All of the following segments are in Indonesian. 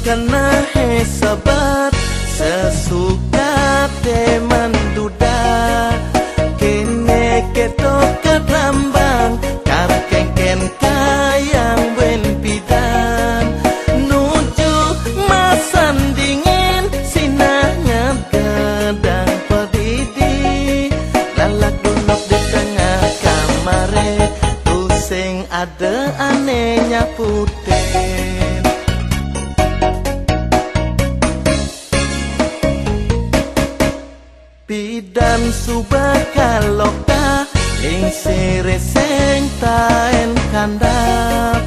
kena he sabat sesuka te menduda kene ketok kerambang karkengken kayang wen pidan nuju masan dingin sinanya gedang pedidi lalak dunok di tengah kamare tusing ada anehnya putih bidan subaka loka ling sireseng taen kandap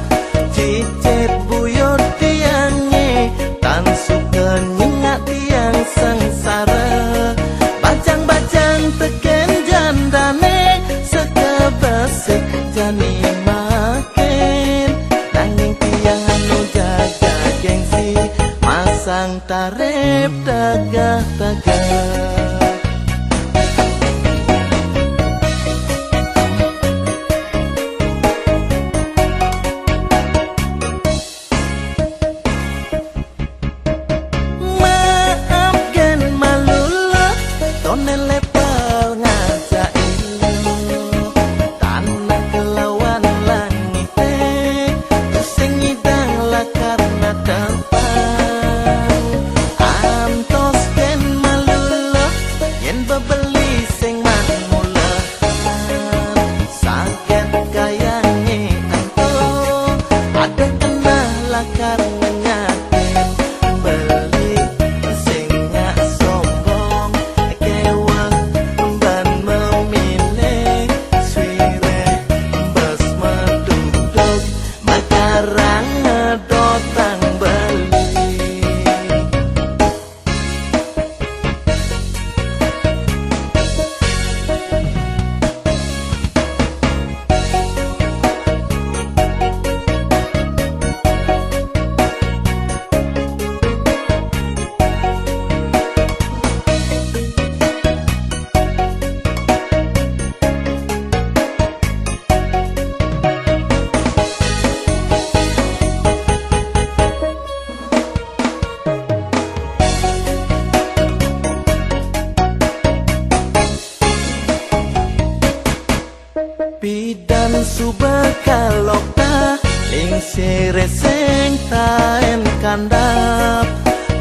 cicit buyut tiange tan suka nyingat tiang sengsara bajang-bajang teken jandane sekebesik jani makin nanging tiang anu jaga gengsi masang tarep tegah-tegah bidan subaka loka ing sireseng taen kandap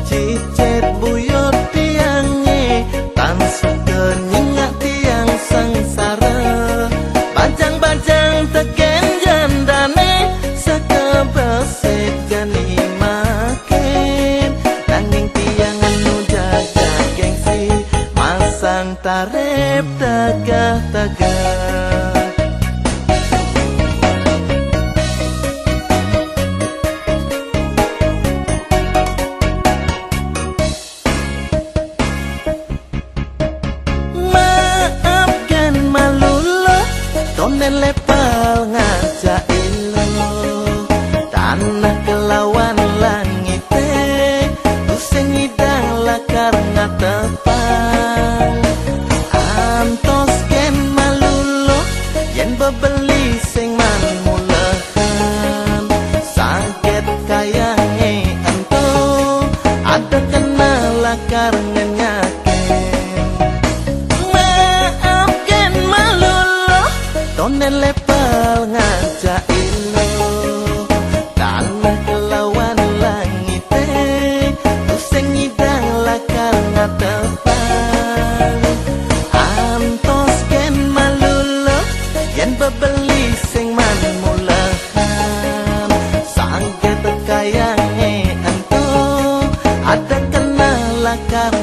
cicit buyut tiange tan suka nyingat tiang sengsara bajang-bajang teken jandane sekebesik jani makin nanging tiang anu jaga gengsi masang tarep tegah-tegah tonen lepal ngajak ilo tanah kelawan langit pusing idang lakar ngatepang antos ken malulo yen bebeli sing man mulehan sakit kayange ento ada kena lakar tonen lepal ngajak ilo tanah kelawan langit pusing idang lakar ngatepang antos ken malulo yen bebeli sing man mulahan sangket kayange ento ada kena lakar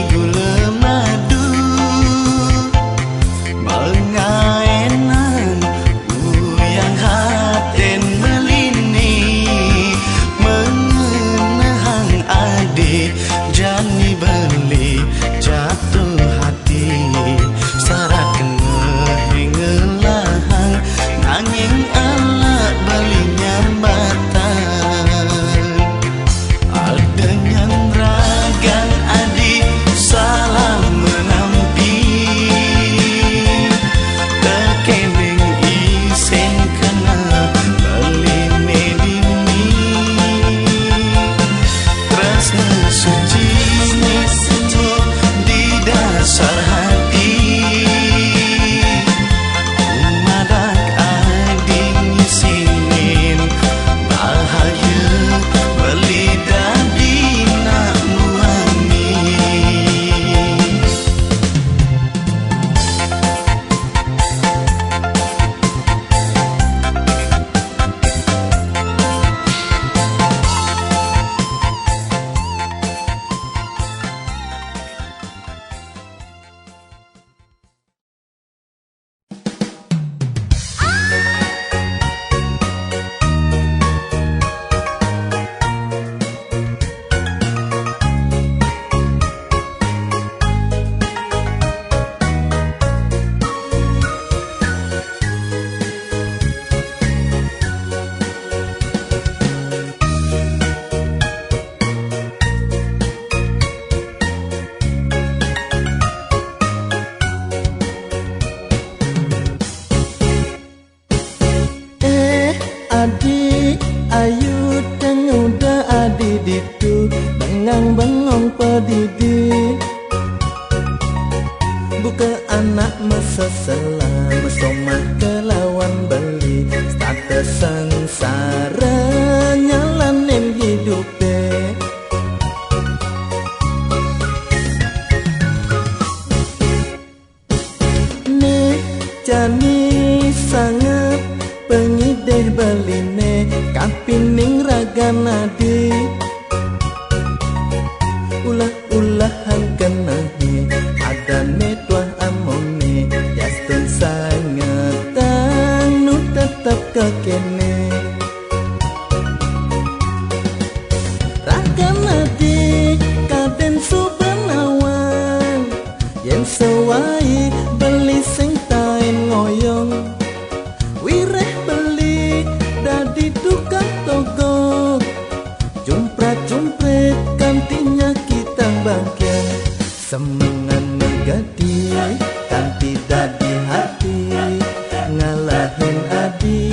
gula madu mengaenan uyang haten melini mengenang adik jani beli jatuh hati sarat kengehengelahang nanging alat beli nyambatan adanya ragang adik salah menampi terkeneng isen kena beli medini rasa suci di dasar hati umadak adik ngisinin bahagia beli dadi nak muami. Adik ayu tenguda adik ditu bengang bengong pedidik buka anak mesesela mesomah kelawan beli status sengsara nyalanin hidupe nih jani sangat pengideh beline kapining raga nadi ulah-ulahan kenahi ada netuah amone yastun sangatang nu tetap kekene raga nadi kaden subenawan yen sewai beli sing tain ngoyong wireh beli dadi tukang togok jumpret-jumpret kantinya kita bangkit semengan negati kanti dadi hati ngalahin adi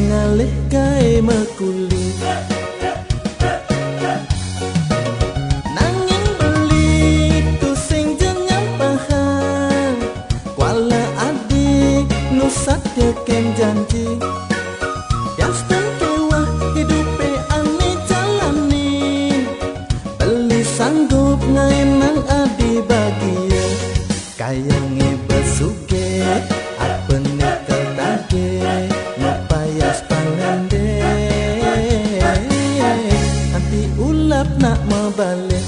ngalih kae mekuli nanging beli tu sing jeneng pahang kuala adik nusat ken janji yastan kewah hidupe ane jalani beli sanggup ngaenang adi bagia kayange besuge apene ketage mapayas pangande anti ulap nak mabalik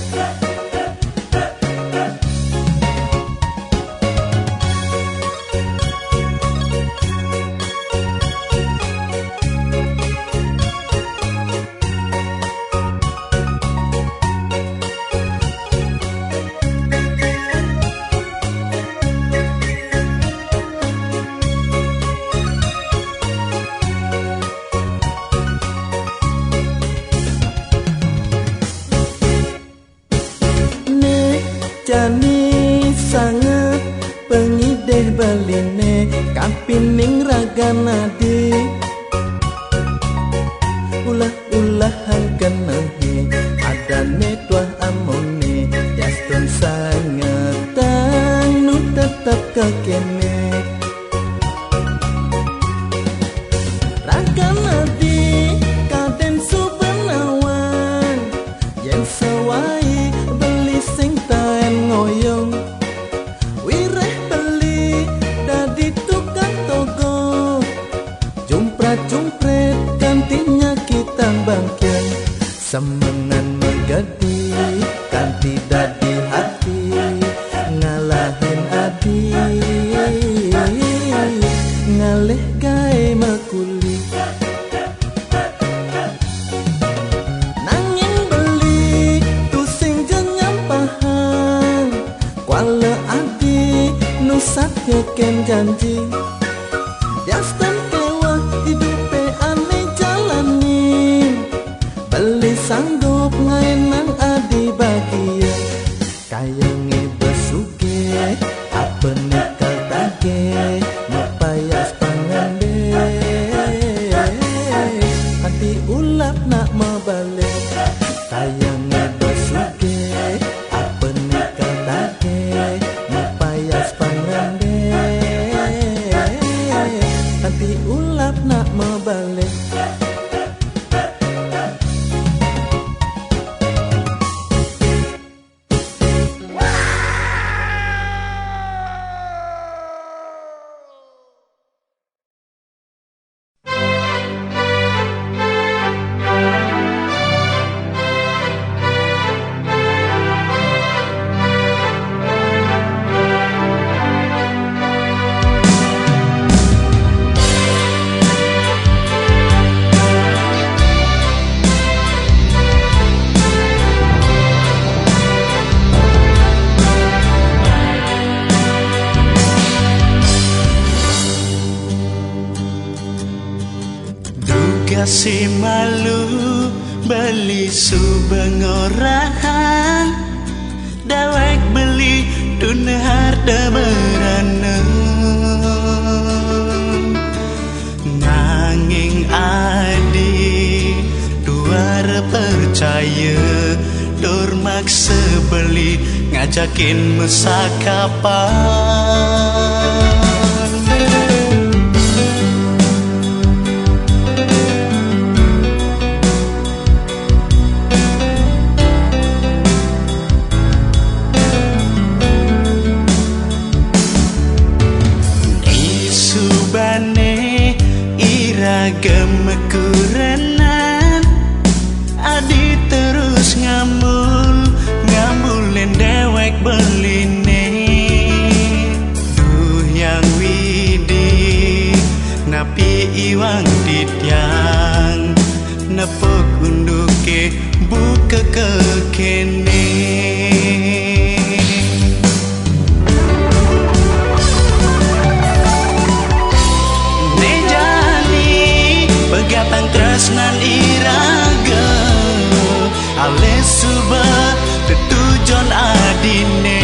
jani sangat pengideh beline kapining raga nadi ulah-ulahan kenahi ada netuah amone yastun sangatang nu tetap kekene raga nadi kaden subenawan yen sewai beli sing taen ngoyong wireh beli dadi tukang togo jumpret-jumpret kantinya kita bangkit semengan megadi janji Jastan kewa hidup aneh jalani Beli sanggup ngainang adi bahagia Kayangnya besuge apa nikah tage Mapayas pangande Hati ulap nak mabalik Kayangnya besuge apa nikah tage Mapayas pangande Hati ulap nak mabalik Si malu beli subengorahan Dawek beli dunhar demerana Nanging adi duar percaya Dor maksa beli ngajakin mesakapan Gemekurenan adi terus ngambulin dewek beline duh yang widi napi iwang dityang nepuk unduke buka kekene Pegatan tresnan iraga Ale suba tetujon adine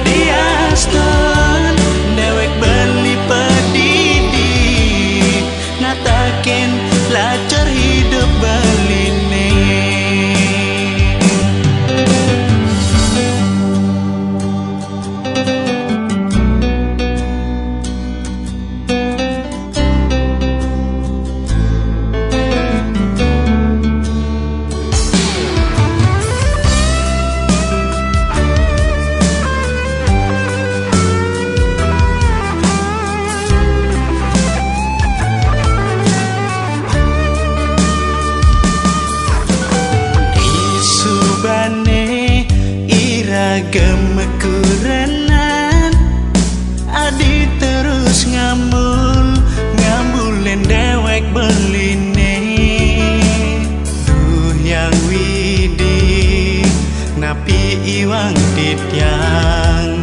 Diaston dewek beli pedidi Natakin lacar hidup beline Gemekurenan adi terus ngambulin dewek beline duh yang widi napi iwang dityang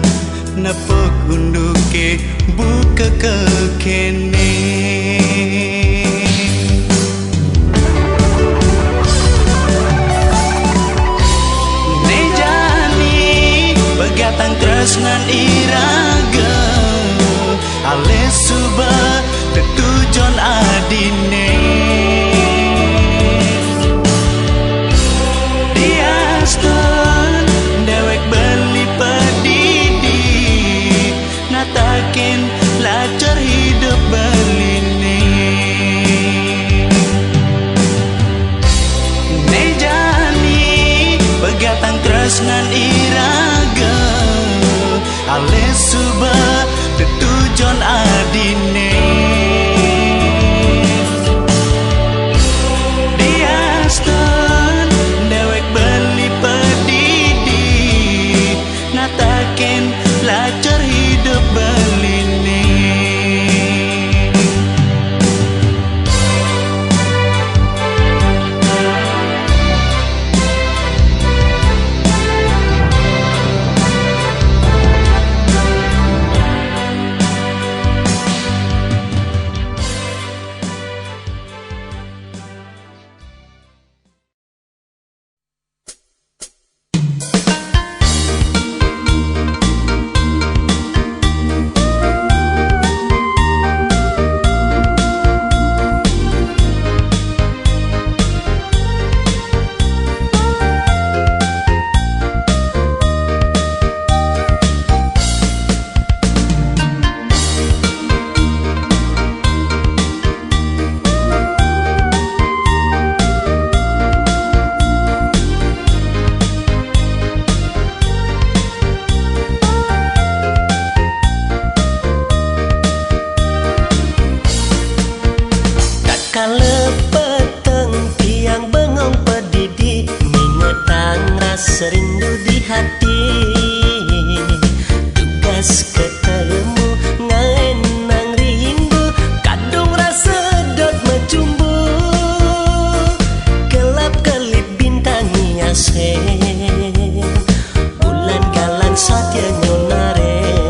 nepuk unduke buka kekene Pegatan tresnan iraga Ale suba tetujon adine Diaston dewek beli pedidi Natakin lacar hidup beline Nejani pegatan tresnan iraga Ale suba tetujon adine Diaston dewek beli pedidi Natakin lacar hidup beline serindu di hati, tugas ketemu ngaenang rindu, kadung rasa dot macumbu, kelap kelip bintang hiasen, bulan galang satya nyonaren.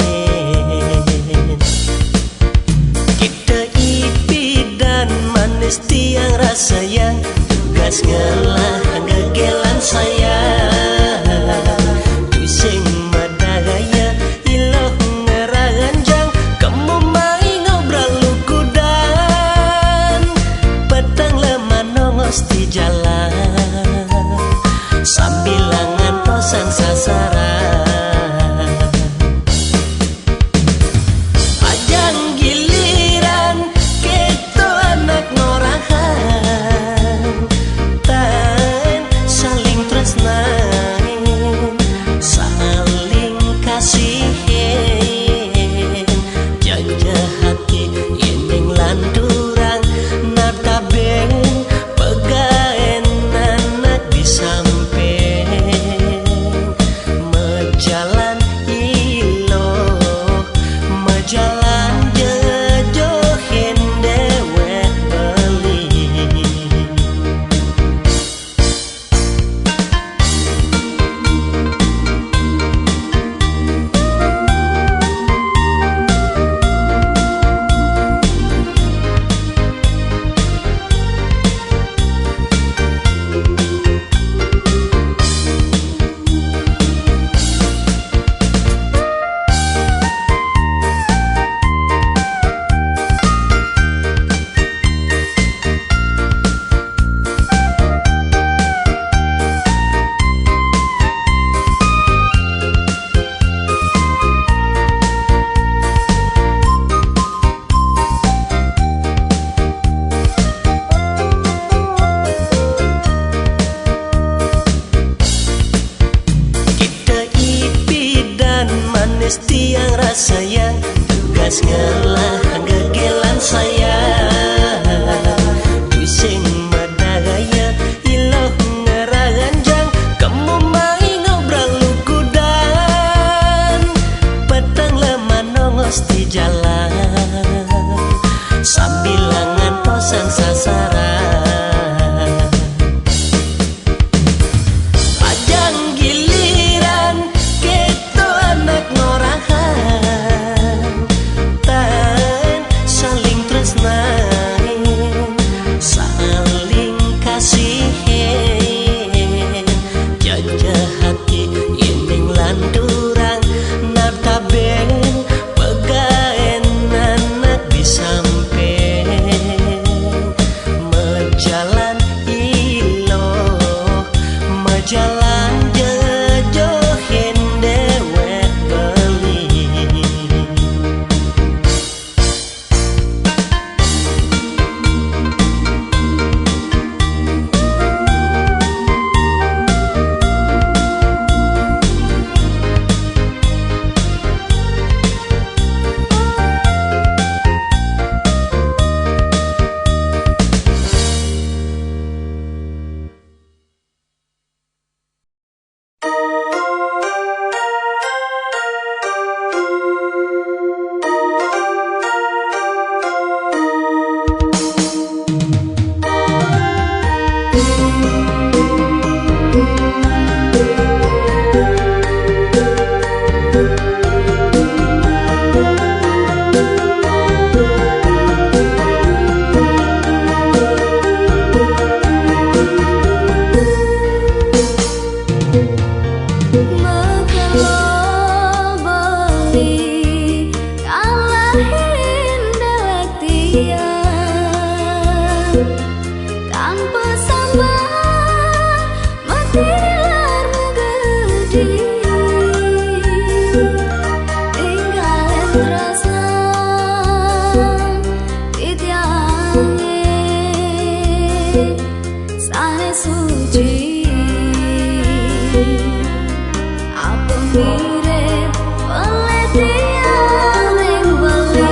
Kita ipi dan manis tiang rasa yang tugas ngelah ngegelan sayang, pusing madagaya iloh ngeranjang, kamu main ngobrol lukudan, petang lemah nongos di jalan, sambil angan tosang sasaran. Ajang giliran keto anak norahan, tan saling tresnain, saling kasihin, jaga hati inding landurang nataben pegaen anak disampen, mejalan iloh mejalan jejohin dewek beli. Kita ipi dan manis tiang rasa yang tugas ngelah ngegelan sayang, pusing madagaya iloh ngeranjang, kamu main ngobrol lukudan, petang lemah nongos di jalan, sambil angan tosang sasaran. Ajang giliran keto anak norahan, tan saling tresnain, saling kasihin, jaga hati inding landurang nataben pegaen anak disampen, mejalan iloh mejalan jejohin dewek beli. Tanpa sabar matilah menggedi, tinggalin tresna titiange sane suci, apa mirip oleh tiang yang beli.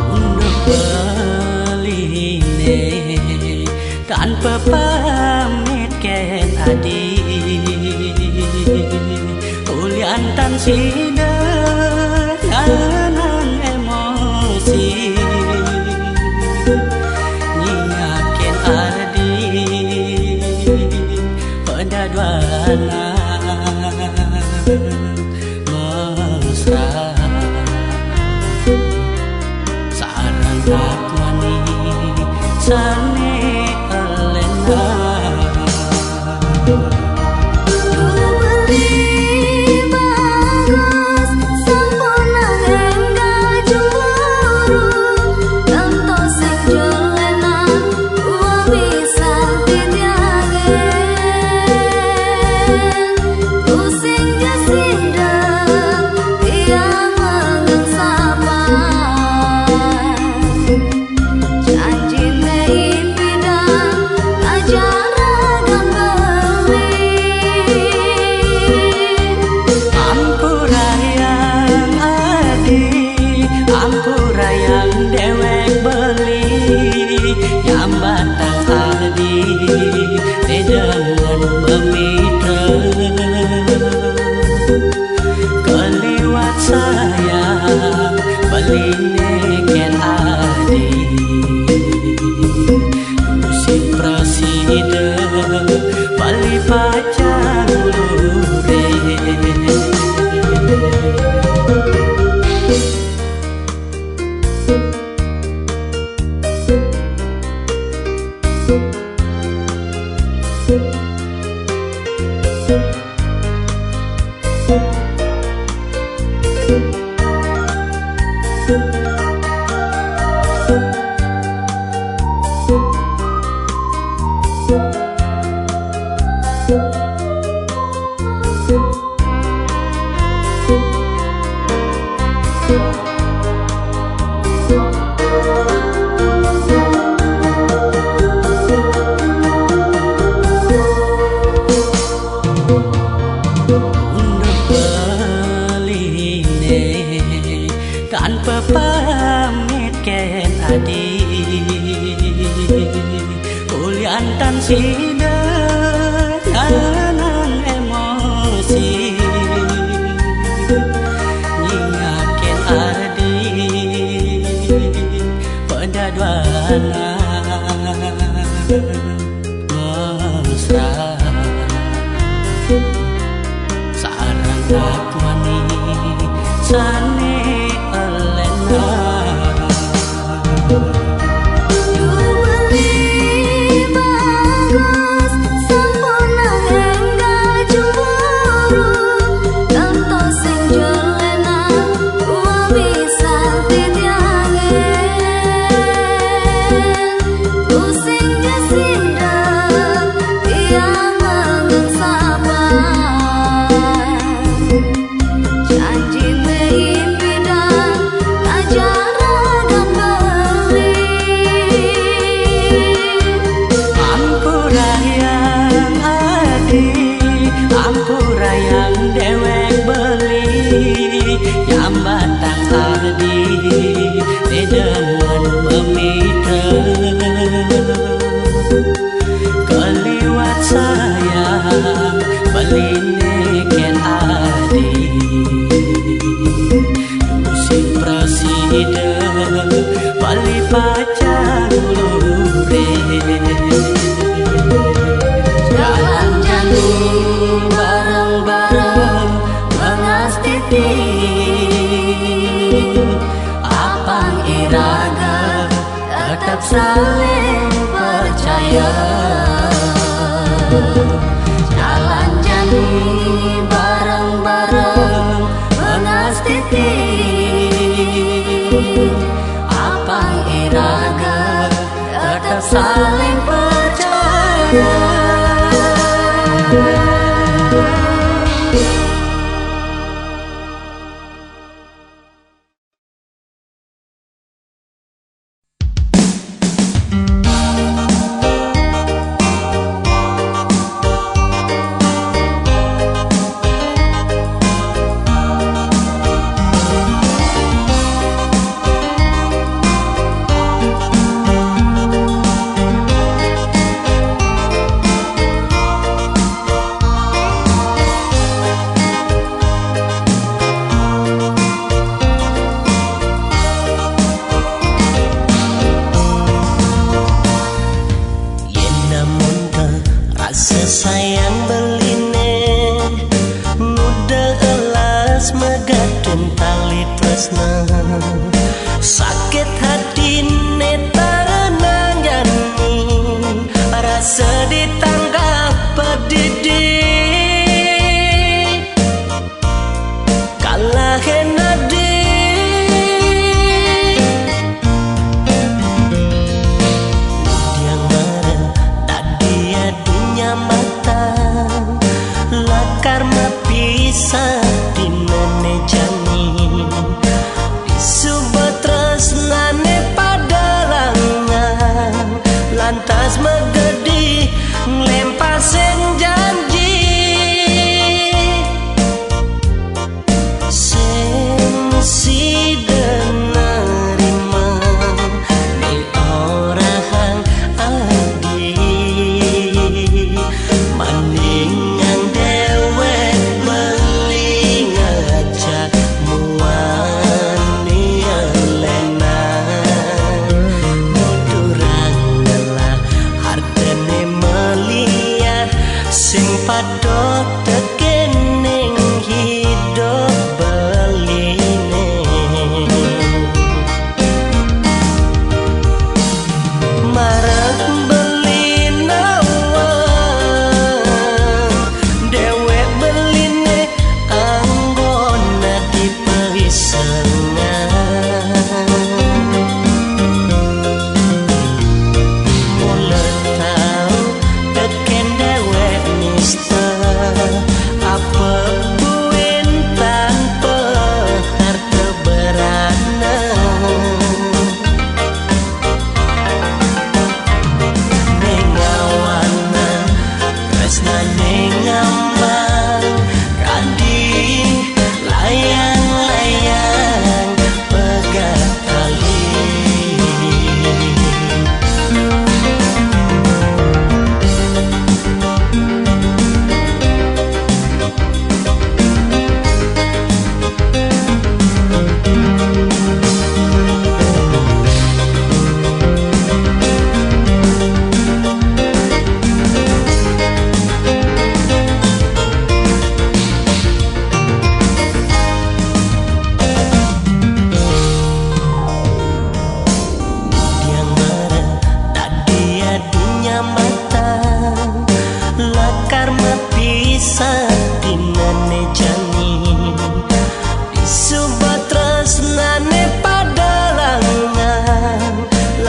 Undang balik tanpa pamit ken adi ulian tan sidanan emosi nyiakin adi pada duana mesra sarang takmani sane elena keliwat saya beline ken adi musik presiden bali pacar lure tanpa pamit ken adi ulian tan sidanan emosi nyiakin adi pada duana mesra sarang takmani sane keliwat saya beline ken adi musik presiden bali pacar lure jalan-jalan bareng-bareng mengastiti apang iraga tetap saling percaya jalan-jalan bareng-bareng mengastiti apang iraga tetap saling percaya.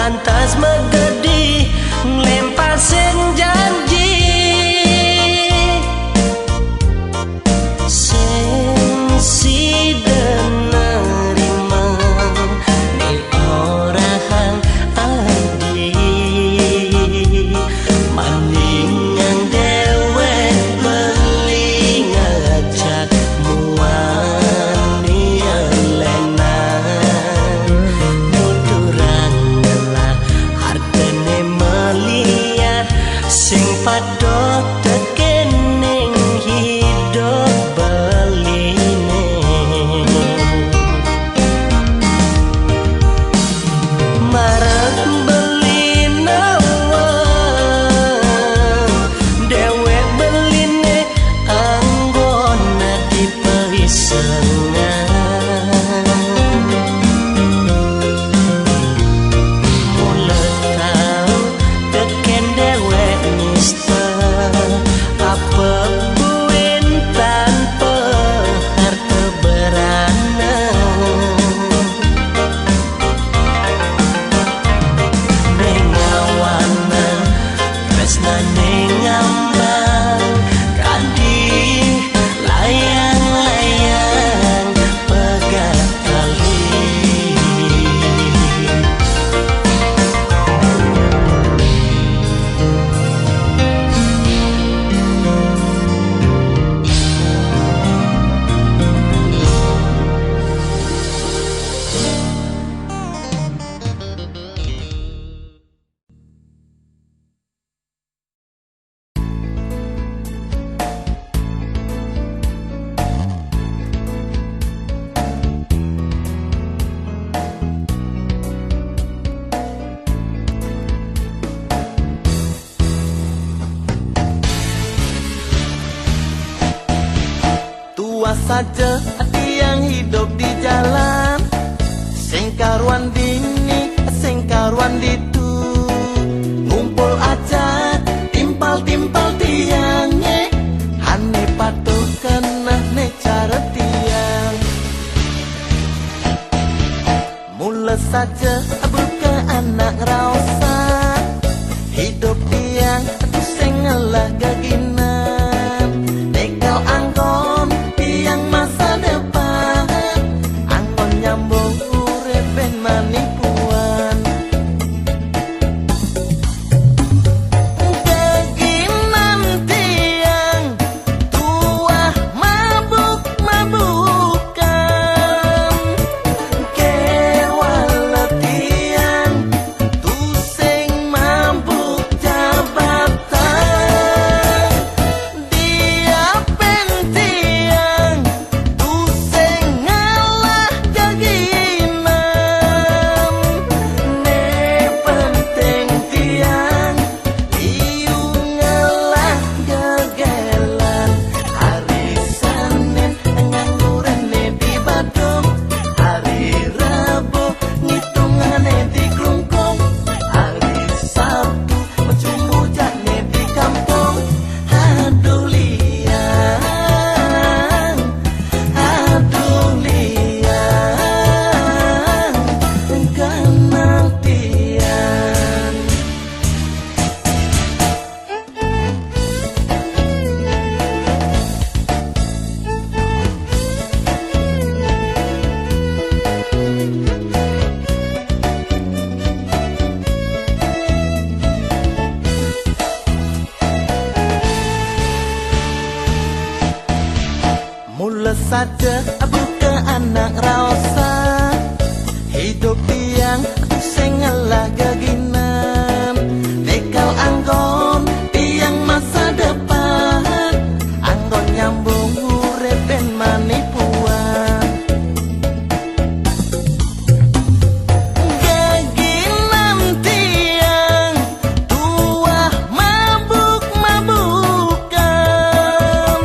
pantas megedi nglempar sing janji sing sida nerima ni orang adi maningan dewe beli ngajak muani elena nuturang ngelah hartene meliat sing padha tekening hidup beline marek beli nawang dewe beline anggona dipeisengan mulut tau teken dewe nista apa buin tanpa harta beranak nengawana tresna nengambang kadih layang-layang pegat tali Tua saja tiang hidup di jalan sing karuan dini sing karuan ditu ngumpul aja timpal-timpal tiangnya hane patuh kenah ne cara tiang mula saja buka anak rasa hidup tiang tu sing ngelah gaginan dekal angkon tiang masa depan angkon nyambung urip ben manipuan gaginan tiang tua mabuk-mabukan kewala tiang tu sing mabuk jabatan dia pentiang tu sing ngalah gaginan ne penting tiang liu ngalah gegelan hari Senin ngangguran ne di Badung hari Rabu ngitungane di Klungkung hari Sabtu mencumbu jane di kampung aduh liang kenang tiang mula saja buka anak rasa hidup tiang tu sing ngelah gaginan dekal anggon tiang masa depan anggon nyambung urip ben manipuan gaginan tiang tua mabuk-mabukan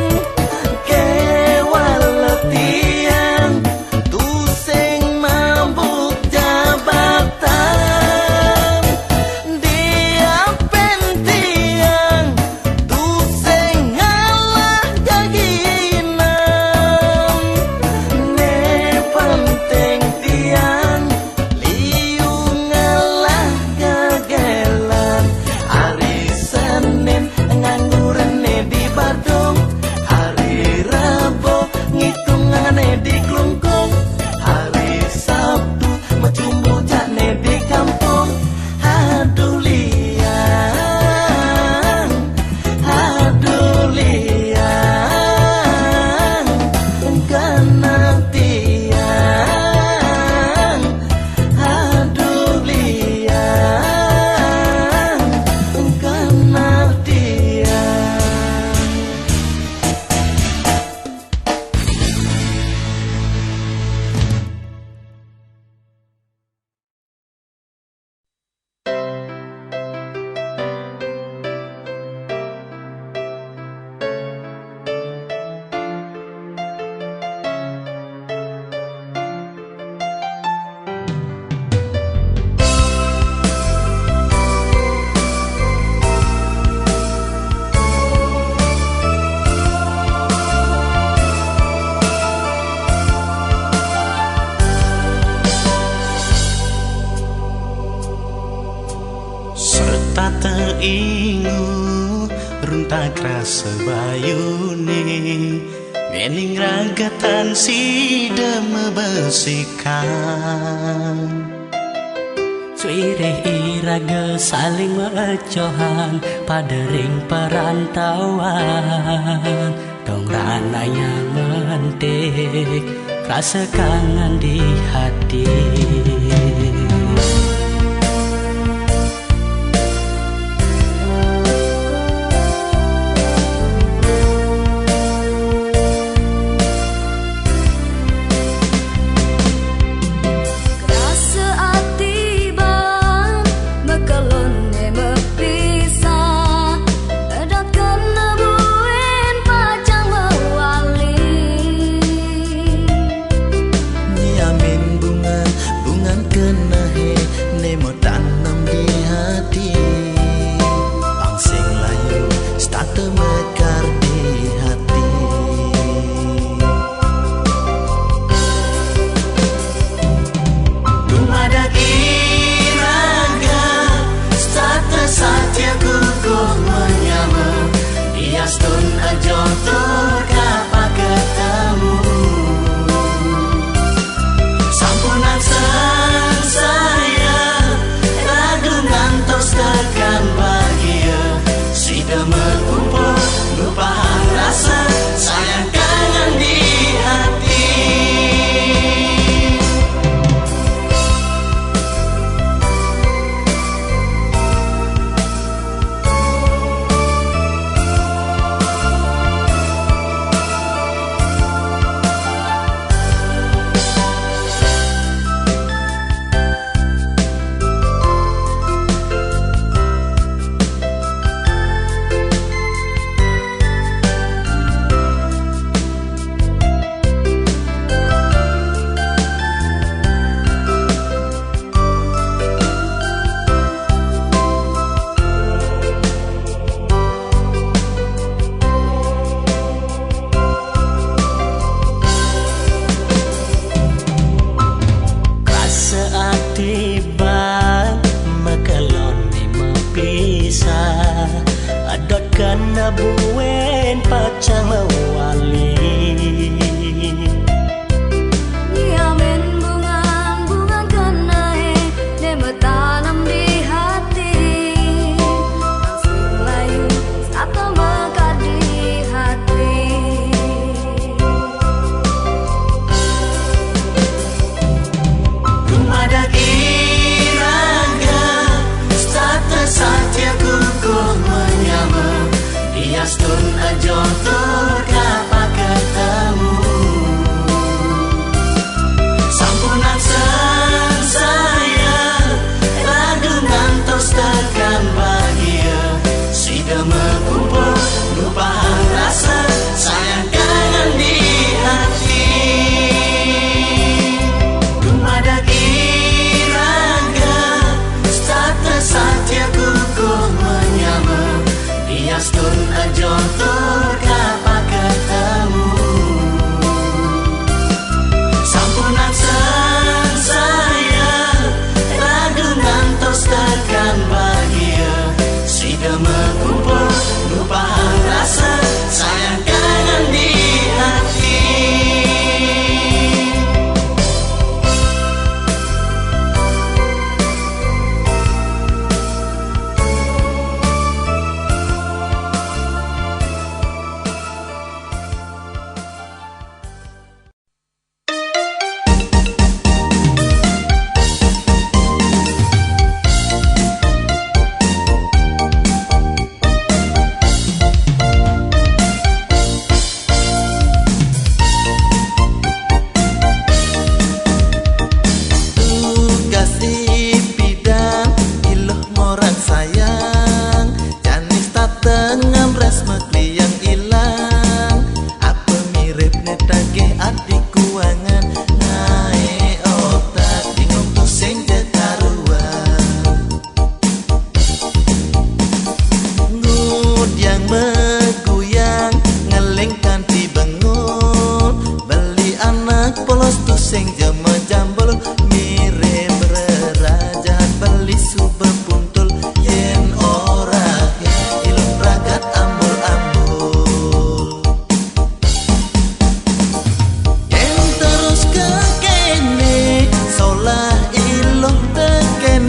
kewala tiang tu sing mabuk jabatan anak rasa bayune ngening ragatan sida mebesikan Suireh iraga saling mecohan pada ring perantauan Dong rananya mentik rasa kangen di hati Stun aja tur kapan ketemu Sampunan saya ragu ngantos tekan bahagia Sida berkumpul lupahan rasa sayang kangen di hati Tiba makalon ni mapisah adot kana buen pacang mawali Nyamen bunga kenae ne tanam di hati Langsung layu atau mekar di hati Tumadak Stun aja tur kapan ketemu Sampunan saya ragu ngantos tekan bahagia Sida berkumpul lupahan rasa sayang kangen di hati Tumadak iraga status hati kukuh menyama Stun aja tur kapan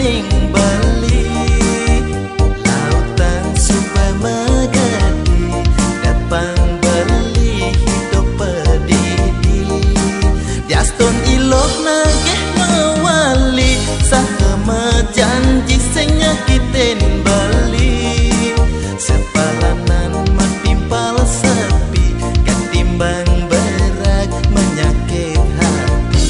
nying beli lautan super megadi dapat beli hidup pedidi diaston iloh nageh mewali sahama janji senyakitin beli sepalanan matimpal sepi ketimbang berak menyakit hati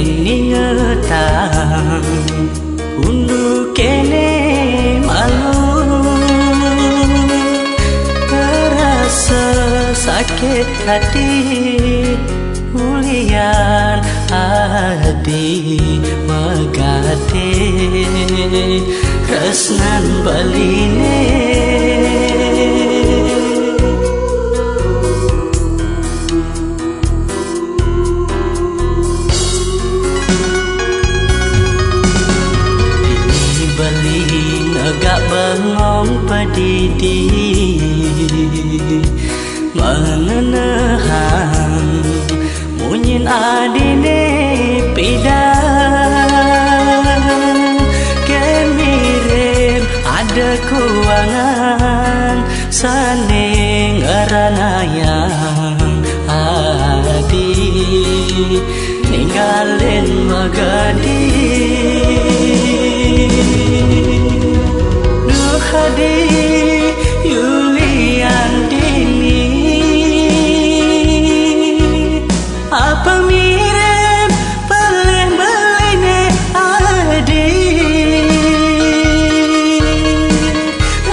ini ngetang undu kene malu terasa sakit hati ulian hati megate resnan baline agak bengong pedidi mengenehang munyin adine pidan kemirip ada kuangan saning eranayang adi ninggalin magadi hadi Yulian dini apa mirip pelem-beline adi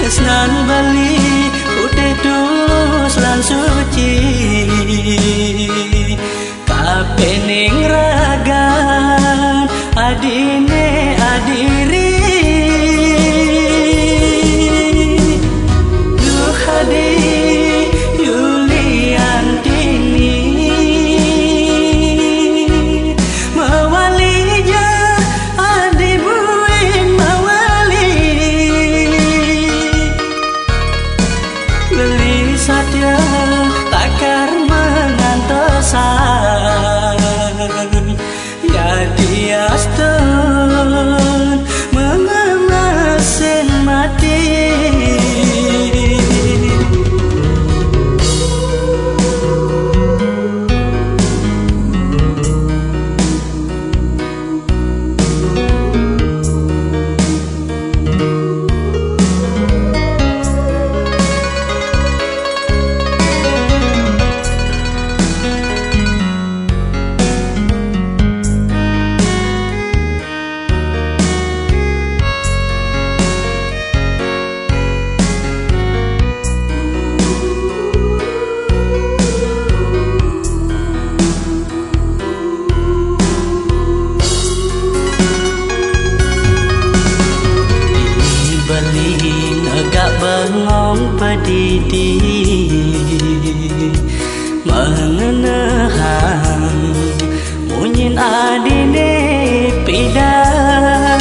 esnan bali udah tulus lan suci kapening ragan adine adiri Yulian dini mawali ja adi buin mawali beli satya takar mengantosan jadi aston mengemasin mati agak bengong pedidi mengenehang munyin adine pidan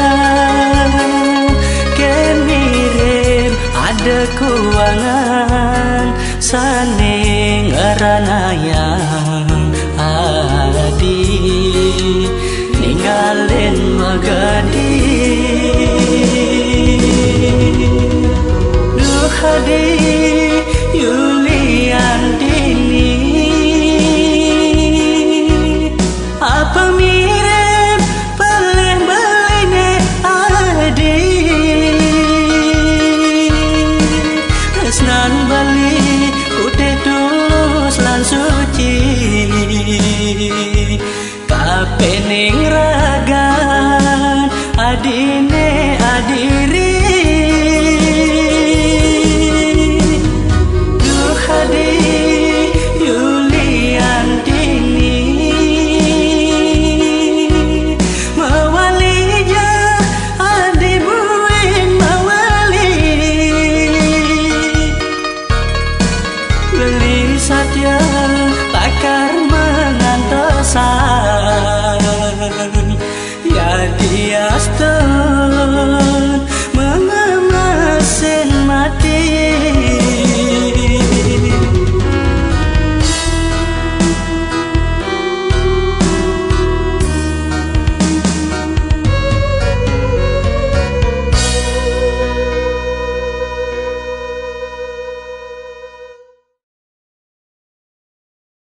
kemirip ada kuangan saning eranayang adi ninggalin magadi hadi Yulian dini apa mirip pelem-beline adi esnan bali udah tulus lan suci kapening raga